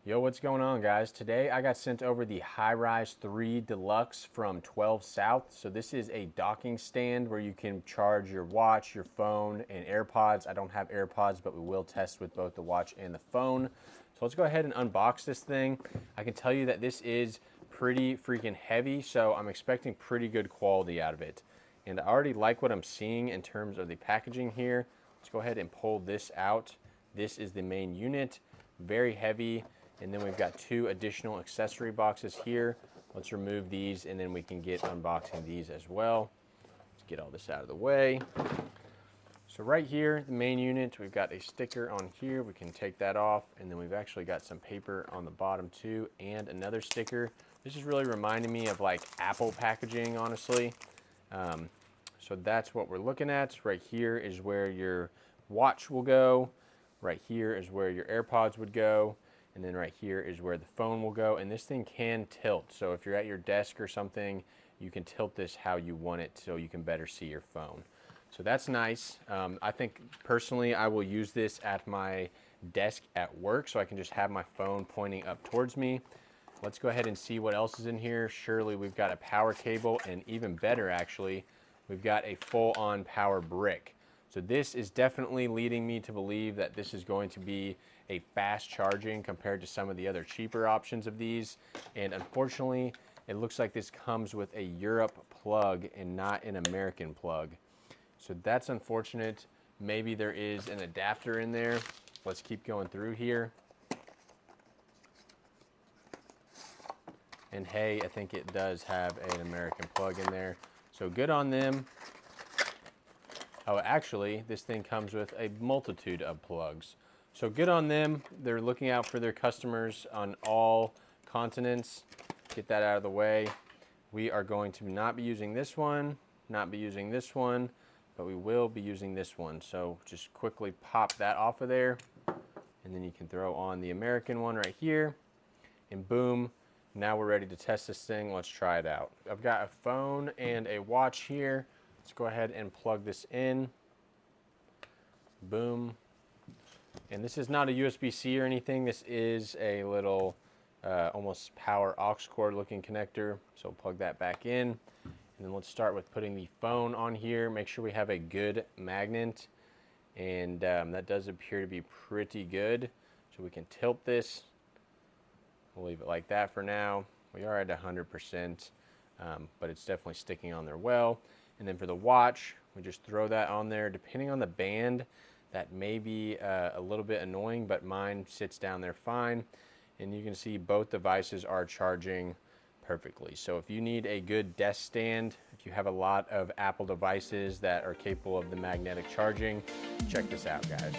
Yo, what's going on, guys? Today I got sent over the HiRise 3 Deluxe from 12 South. So this is a docking stand where you can charge your watch, your phone, and AirPods. I don't have AirPods, but we will test with both the watch and the phone. So let's go ahead and unbox this thing. I can tell you that this is pretty freaking heavy, so I'm expecting pretty good quality out of it. And I already like what I'm seeing in terms of the packaging here. Let's go ahead and pull this out. This is the main unit, very heavy. And then we've got two additional accessory boxes here. Let's remove these and then we can get unboxing these as well. Let's get all this out of the way. So right here, the main unit, we've got a sticker on here. We can take that off. And then we've actually got some paper on the bottom too and another sticker. This is really reminding me of like Apple packaging, honestly. So that's what we're looking at. Right here is where your watch will go. Right here is where your AirPods would go. And then right here is where the phone will go. And this thing can tilt. So if you're at your desk or something, you can tilt this how you want it so you can better see your phone. So that's nice. I think personally I will use this at my desk at work so I can just have my phone pointing up towards me. Let's go ahead and see what else is in here. Surely we've got a power cable, and even better actually, we've got a full-on power brick. So this is definitely leading me to believe that this is going to be a fast charging compared to some of the other cheaper options of these. And unfortunately, it looks like this comes with a Europe plug and not an American plug. So that's unfortunate. Maybe there is an adapter in there. Let's keep going through here. And hey, I think it does have an American plug in there. So good on them. Oh, actually, this thing comes with a multitude of plugs. So good on them. They're looking out for their customers on all continents. Get that out of the way. We are going to not be using this one, not be using this one, but we will be using this one. So just quickly pop that off of there. And then you can throw on the American one right here. And boom, now we're ready to test this thing. Let's try it out. I've got a phone and a watch here. Let's go ahead and plug this in. Boom. And this is not a USB-C or anything. This is a little almost power aux cord looking connector. So plug that back in. And then let's start with putting the phone on here. Make sure we have a good magnet. And that does appear to be pretty good. So we can tilt this. We'll leave it like that for now. We are at 100%, but it's definitely sticking on there well. And then for the watch, we just throw that on there. Depending on the band, that may be a little bit annoying, but mine sits down there fine. And you can see both devices are charging perfectly. So if you need a good desk stand, if you have a lot of Apple devices that are capable of the magnetic charging, check this out, guys.